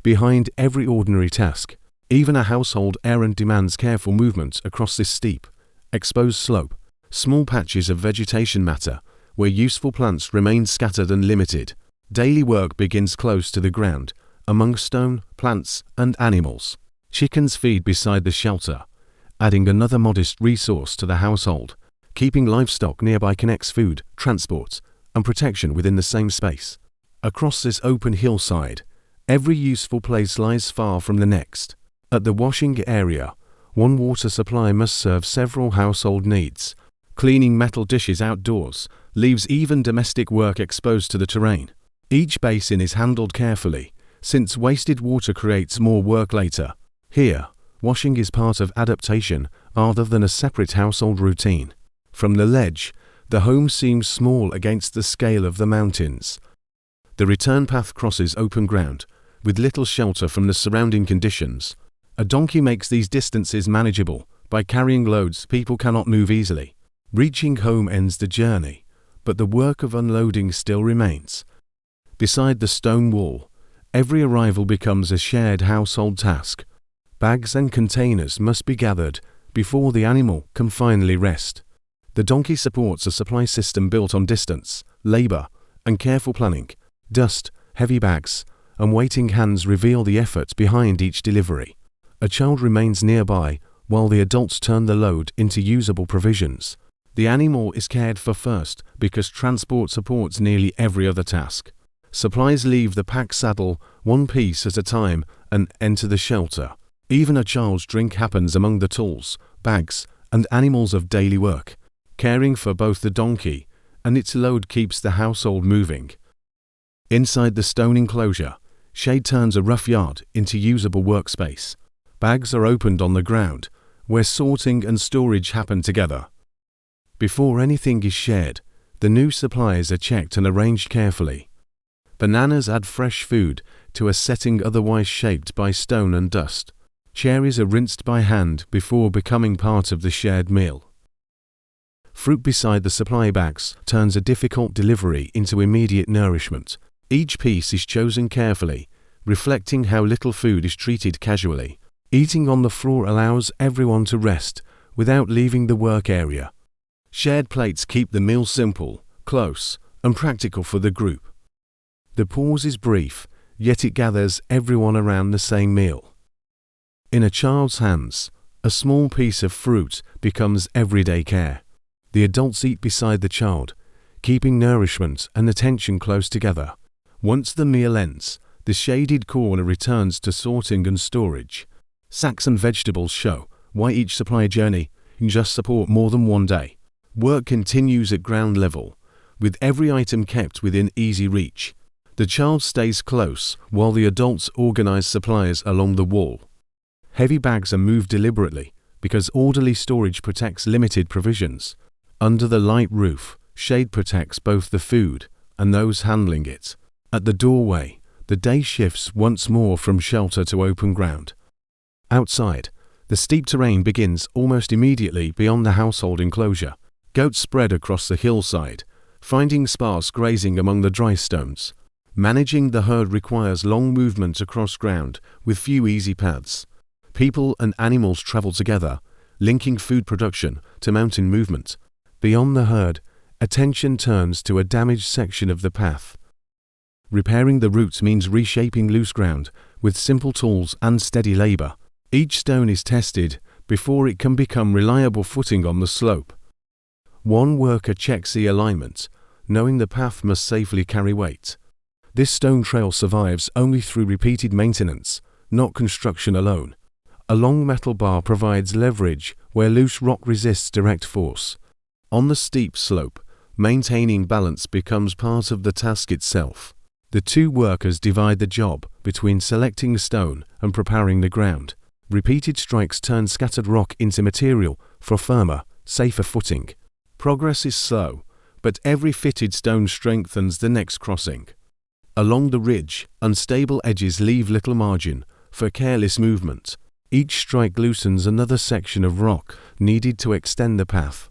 behind every ordinary task. Even a household errand demands careful movement across this steep, exposed slope. Small patches of vegetation matter, where useful plants remain scattered and limited. Daily work begins close to the ground, among stone, plants, and animals. Chickens feed beside the shelter, adding another modest resource to the household. Keeping livestock nearby connects food, transport, and protection within the same space. Across this open hillside, every useful place lies far from the next. At the washing area, one water supply must serve several household needs. Cleaning metal dishes outdoors leaves even domestic work exposed to the terrain. Each basin is handled carefully, since wasted water creates more work later. Here, washing is part of adaptation rather than a separate household routine. From the ledge, the home seems small against the scale of the mountains. The return path crosses open ground, with little shelter from the surrounding conditions. A donkey makes these distances manageable by carrying loads people cannot move easily. Reaching home ends the journey, but the work of unloading still remains. Beside the stone wall, every arrival becomes a shared household task. Bags and containers must be gathered before the animal can finally rest. The donkey supports a supply system built on distance, labor, and careful planning. Dust, heavy bags, and waiting hands reveal the effort behind each delivery. A child remains nearby while the adults turn the load into usable provisions. The animal is cared for first because transport supports nearly every other task. Supplies leave the pack saddle one piece at a time and enter the shelter. Even a child's drink happens among the tools, bags, and animals of daily work. Caring for both the donkey and its load keeps the household moving. Inside the stone enclosure, shade turns a rough yard into usable workspace. Bags are opened on the ground, where sorting and storage happen together. Before anything is shared, the new supplies are checked and arranged carefully. Bananas add fresh food to a setting otherwise shaped by stone and dust. Cherries are rinsed by hand before becoming part of the shared meal. Fruit beside the supply bags turns a difficult delivery into immediate nourishment. Each piece is chosen carefully, reflecting how little food is treated casually. Eating on the floor allows everyone to rest without leaving the work area. Shared plates keep the meal simple, close, and practical for the group. The pause is brief, yet it gathers everyone around the same meal. In a child's hands, a small piece of fruit becomes everyday care. The adults eat beside the child, keeping nourishment and attention close together. Once the meal ends, the shaded corner returns to sorting and storage. Sacks and vegetables show why each supply journey can just support more than one day. Work continues at ground level, with every item kept within easy reach. The child stays close while the adults organize supplies along the wall. Heavy bags are moved deliberately because orderly storage protects limited provisions. Under the light roof, shade protects both the food and those handling it. At the doorway, the day shifts once more from shelter to open ground. Outside, the steep terrain begins almost immediately beyond the household enclosure. Goats spread across the hillside, finding sparse grazing among the dry stones. Managing the herd requires long movement across ground with few easy paths. People and animals travel together, linking food production to mountain movement. Beyond the herd, attention turns to a damaged section of the path. Repairing the route means reshaping loose ground with simple tools and steady labor. Each stone is tested before it can become reliable footing on the slope. One worker checks the alignment, knowing the path must safely carry weight. This stone trail survives only through repeated maintenance, not construction alone. A long metal bar provides leverage where loose rock resists direct force. On the steep slope, maintaining balance becomes part of the task itself. The two workers divide the job between selecting stone and preparing the ground. Repeated strikes turn scattered rock into material for firmer, safer footing. Progress is slow, but every fitted stone strengthens the next crossing. Along the ridge, unstable edges leave little margin for careless movement. Each strike loosens another section of rock needed to extend the path.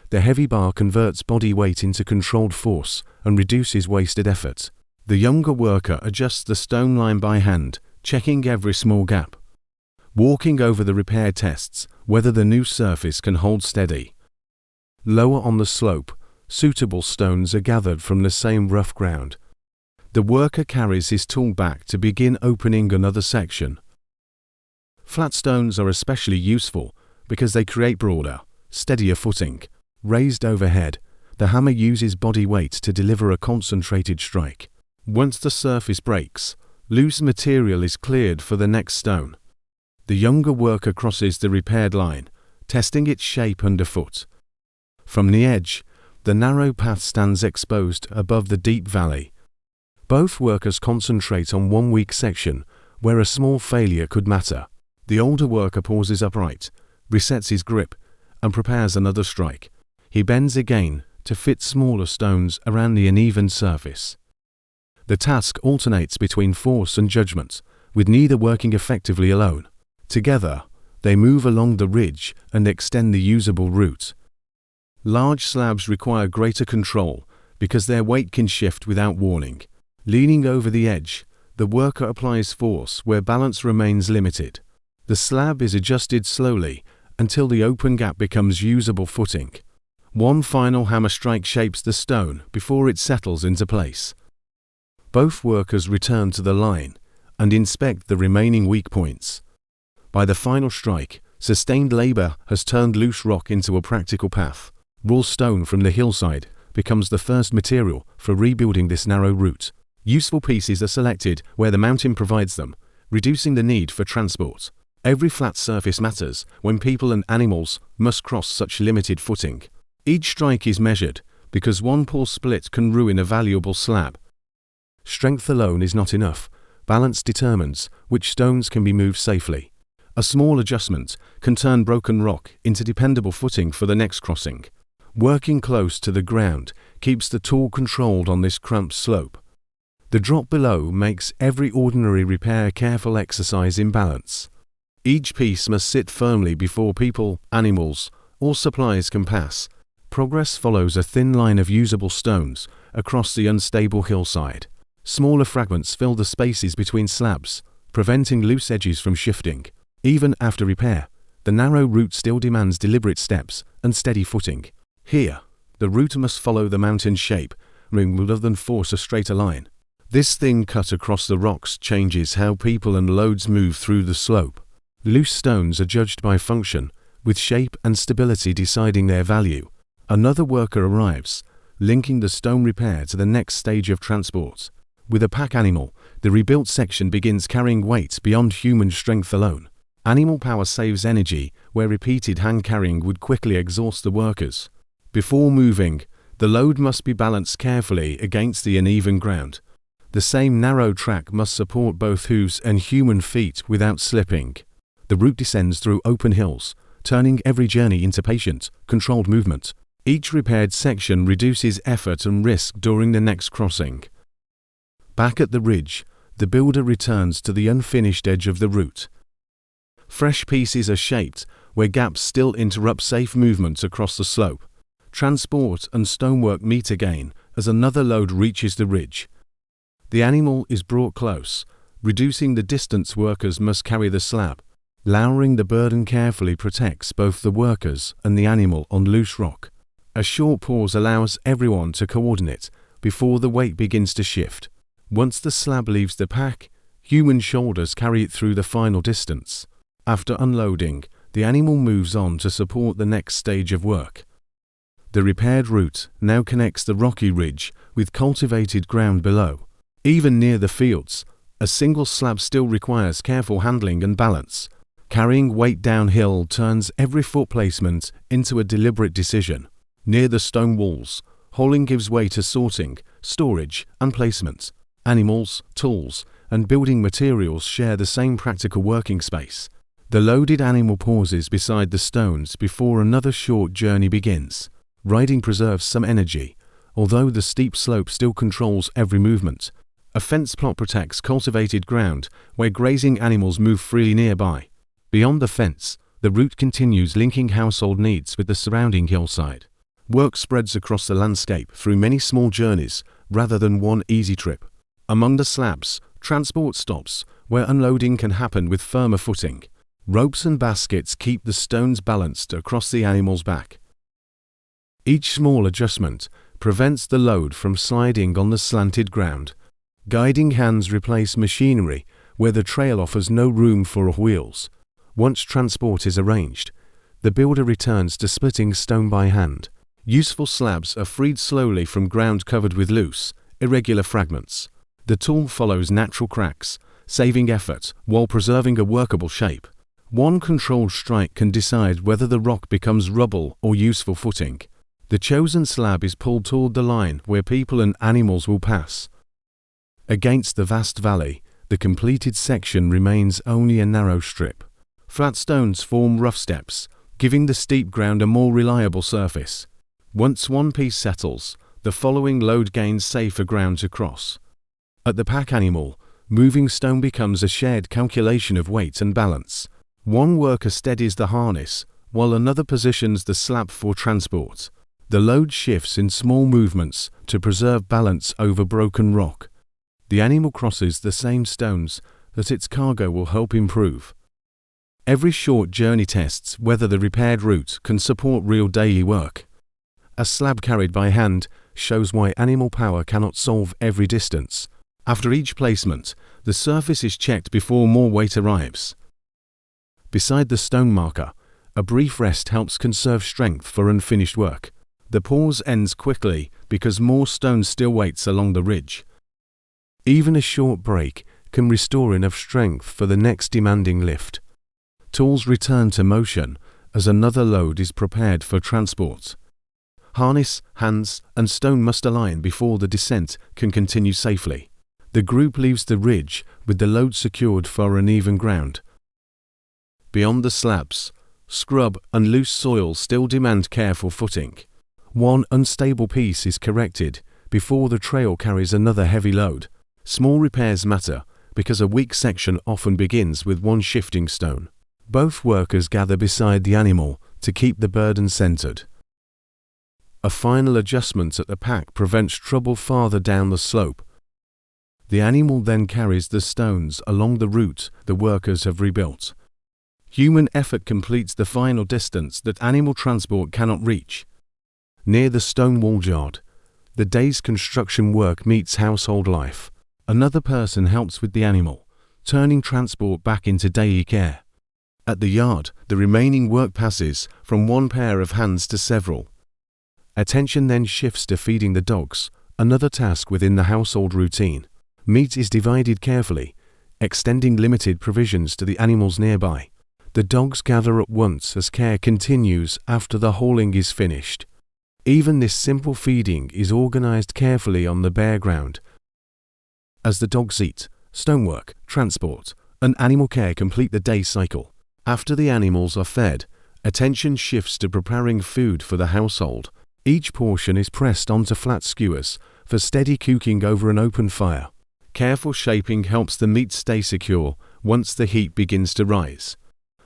The heavy bar converts body weight into controlled force and reduces wasted effort. The younger worker adjusts the stone line by hand, checking every small gap. Walking over the repair tests whether the new surface can hold steady. Lower on the slope, suitable stones are gathered from the same rough ground. The worker carries his tool back to begin opening another section. Flat stones are especially useful because they create broader, steadier footing. Raised overhead, the hammer uses body weight to deliver a concentrated strike. Once the surface breaks, loose material is cleared for the next stone. The younger worker crosses the repaired line, testing its shape underfoot. From the edge, the narrow path stands exposed above the deep valley. Both workers concentrate on one weak section where a small failure could matter. The older worker pauses upright, resets his grip, and prepares another strike. He bends again to fit smaller stones around the uneven surface. The task alternates between force and judgment, with neither working effectively alone. Together, they move along the ridge and extend the usable route. Large slabs require greater control because their weight can shift without warning. Leaning over the edge, the worker applies force where balance remains limited. The slab is adjusted slowly until the open gap becomes usable footing. One final hammer strike shapes the stone before it settles into place. Both workers return to the line and inspect the remaining weak points. By the final strike, sustained labor has turned loose rock into a practical path. Raw stone from the hillside becomes the first material for rebuilding this narrow route. Useful pieces are selected where the mountain provides them, reducing the need for transport. Every flat surface matters when people and animals must cross such limited footing. Each strike is measured because one poor split can ruin a valuable slab. Strength alone is not enough. Balance determines which stones can be moved safely. A small adjustment can turn broken rock into dependable footing for the next crossing. Working close to the ground keeps the tool controlled on this cramped slope. The drop below makes every ordinary repair careful exercise in balance. Each piece must sit firmly before people, animals, or supplies can pass. Progress follows a thin line of usable stones across the unstable hillside. Smaller fragments fill the spaces between slabs, preventing loose edges from shifting. Even after repair, the narrow route still demands deliberate steps and steady footing. Here, the route must follow the mountain's shape, rather than force a straighter line. This thin cut across the rocks changes how people and loads move through the slope. Loose stones are judged by function, with shape and stability deciding their value. Another worker arrives, linking the stone repair to the next stage of transport. With a pack animal, the rebuilt section begins carrying weight beyond human strength alone. Animal power saves energy where repeated hand carrying would quickly exhaust the workers. Before moving, the load must be balanced carefully against the uneven ground. The same narrow track must support both hooves and human feet without slipping. The route descends through open hills, turning every journey into patient, controlled movement. Each repaired section reduces effort and risk during the next crossing. Back at the ridge, the builder returns to the unfinished edge of the route. Fresh pieces are shaped where gaps still interrupt safe movement across the slope. Transport and stonework meet again as another load reaches the ridge. The animal is brought close, reducing the distance workers must carry the slab. Lowering the burden carefully protects both the workers and the animal on loose rock. A short pause allows everyone to coordinate before the weight begins to shift. Once the slab leaves the pack, human shoulders carry it through the final distance. After unloading, the animal moves on to support the next stage of work. The repaired route now connects the rocky ridge with cultivated ground below. Even near the fields, a single slab still requires careful handling and balance. Carrying weight downhill turns every foot placement into a deliberate decision. Near the stone walls, hauling gives way to sorting, storage, and placement. Animals, tools, and building materials share the same practical working space. The loaded animal pauses beside the stones before another short journey begins. Riding preserves some energy, although the steep slope still controls every movement. A fence plot protects cultivated ground where grazing animals move freely nearby. Beyond the fence, the route continues linking household needs with the surrounding hillside. Work spreads across the landscape through many small journeys rather than one easy trip. Among the slabs, transport stops, where unloading can happen with firmer footing. Ropes and baskets keep the stones balanced across the animal's back. Each small adjustment prevents the load from sliding on the slanted ground. Guiding hands replace machinery where the trail offers no room for wheels. Once transport is arranged, the builder returns to splitting stone by hand. Useful slabs are freed slowly from ground covered with loose, irregular fragments. The tool follows natural cracks, saving effort while preserving a workable shape. One controlled strike can decide whether the rock becomes rubble or useful footing. The chosen slab is pulled toward the line where people and animals will pass. Against the vast valley, the completed section remains only a narrow strip. Flat stones form rough steps, giving the steep ground a more reliable surface. Once one piece settles, the following load gains safer ground to cross. At the pack animal, moving stone becomes a shared calculation of weight and balance. One worker steadies the harness, while another positions the slab for transport. The load shifts in small movements to preserve balance over broken rock. The animal crosses the same stones that its cargo will help improve. Every short journey tests whether the repaired route can support real daily work. A slab carried by hand shows why animal power cannot solve every distance. After each placement, the surface is checked before more weight arrives. Beside the stone marker, a brief rest helps conserve strength for unfinished work. The pause ends quickly because more stone still waits along the ridge. Even a short break can restore enough strength for the next demanding lift. Tools return to motion as another load is prepared for transport. Harness, hands, and stone must align before the descent can continue safely. The group leaves the ridge with the load secured for uneven ground. Beyond the slabs, scrub and loose soil still demand careful footing. One unstable piece is corrected before the trail carries another heavy load. Small repairs matter because a weak section often begins with one shifting stone. Both workers gather beside the animal to keep the burden centered. A final adjustment at the pack prevents trouble farther down the slope. The animal then carries the stones along the route the workers have rebuilt. Human effort completes the final distance that animal transport cannot reach. Near the stone wall yard, the day's construction work meets household life. Another person helps with the animal, turning transport back into daily care. At the yard, the remaining work passes from one pair of hands to several. Attention then shifts to feeding the dogs, another task within the household routine. Meat is divided carefully, extending limited provisions to the animals nearby. The dogs gather at once as care continues after the hauling is finished. Even this simple feeding is organized carefully on the bare ground. As the dogs eat, stonework, transport, and animal care complete the day cycle. After the animals are fed, attention shifts to preparing food for the household. Each portion is pressed onto flat skewers for steady cooking over an open fire. Careful shaping helps the meat stay secure once the heat begins to rise.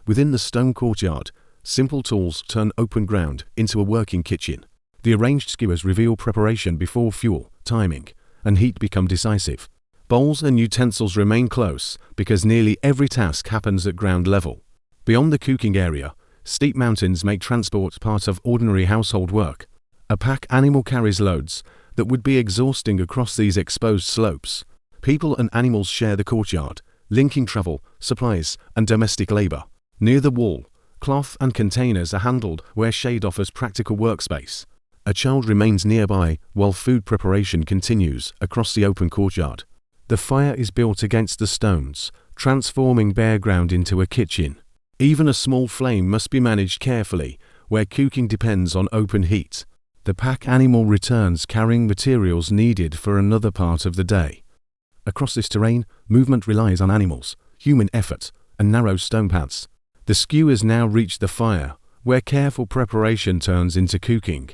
Within the stone courtyard, simple tools turn open ground into a working kitchen. The arranged skewers reveal preparation before fuel, timing, and heat become decisive. Bowls and utensils remain close because nearly every task happens at ground level. Beyond the cooking area, steep mountains make transport part of ordinary household work. A pack animal carries loads that would be exhausting across these exposed slopes. People and animals share the courtyard, linking travel, supplies, and domestic labor. Near the wall, cloth and containers are handled where shade offers practical workspace. A child remains nearby while food preparation continues across the open courtyard. The fire is built against the stones, transforming bare ground into a kitchen. Even a small flame must be managed carefully where cooking depends on open heat. The pack animal returns carrying materials needed for another part of the day. Across this terrain, movement relies on animals, human effort, and narrow stone paths. The skewers now reach the fire, where careful preparation turns into cooking.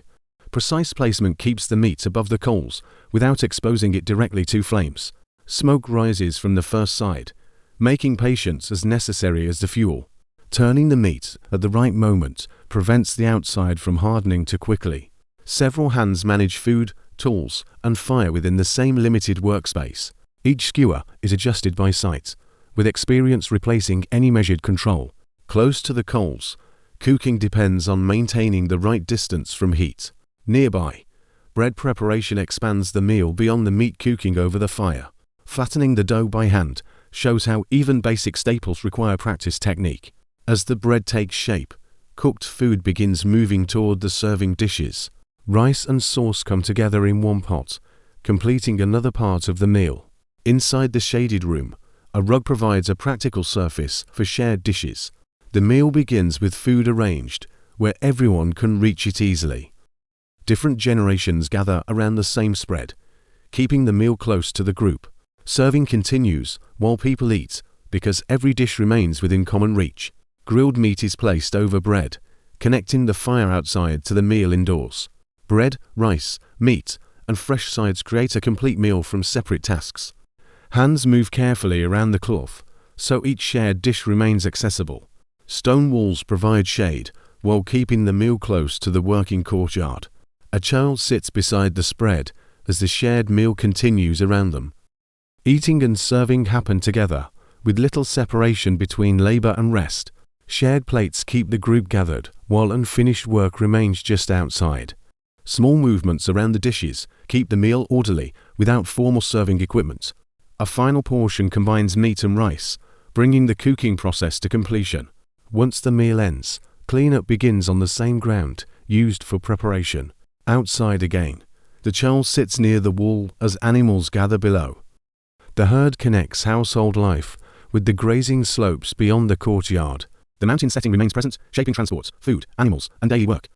Precise placement keeps the meat above the coals without exposing it directly to flames. Smoke rises from the first side, making patience as necessary as the fuel. Turning the meat at the right moment prevents the outside from hardening too quickly. Several hands manage food, tools, and fire within the same limited workspace. Each skewer is adjusted by sight, with experience replacing any measured control. Close to the coals, cooking depends on maintaining the right distance from heat. Nearby, bread preparation expands the meal beyond the meat cooking over the fire. Flattening the dough by hand shows how even basic staples require practice technique. As the bread takes shape, cooked food begins moving toward the serving dishes. Rice and sauce come together in one pot, completing another part of the meal. Inside the shaded room, a rug provides a practical surface for shared dishes. The meal begins with food arranged where everyone can reach it easily. Different generations gather around the same spread, keeping the meal close to the group. Serving continues while people eat because every dish remains within common reach. Grilled meat is placed over bread, connecting the fire outside to the meal indoors. Bread, rice, meat, and fresh sides create a complete meal from separate tasks. Hands move carefully around the cloth, so each shared dish remains accessible. Stone walls provide shade while keeping the meal close to the working courtyard. A child sits beside the spread as the shared meal continues around them. Eating and serving happen together, with little separation between labor and rest. Shared plates keep the group gathered, while unfinished work remains just outside. Small movements around the dishes keep the meal orderly without formal serving equipment. A final portion combines meat and rice, bringing the cooking process to completion. Once the meal ends, cleanup begins on the same ground used for preparation. Outside again, the child sits near the wall as animals gather below. The herd connects household life with the grazing slopes beyond the courtyard. The mountain setting remains present, shaping transport, food, animals, and daily work.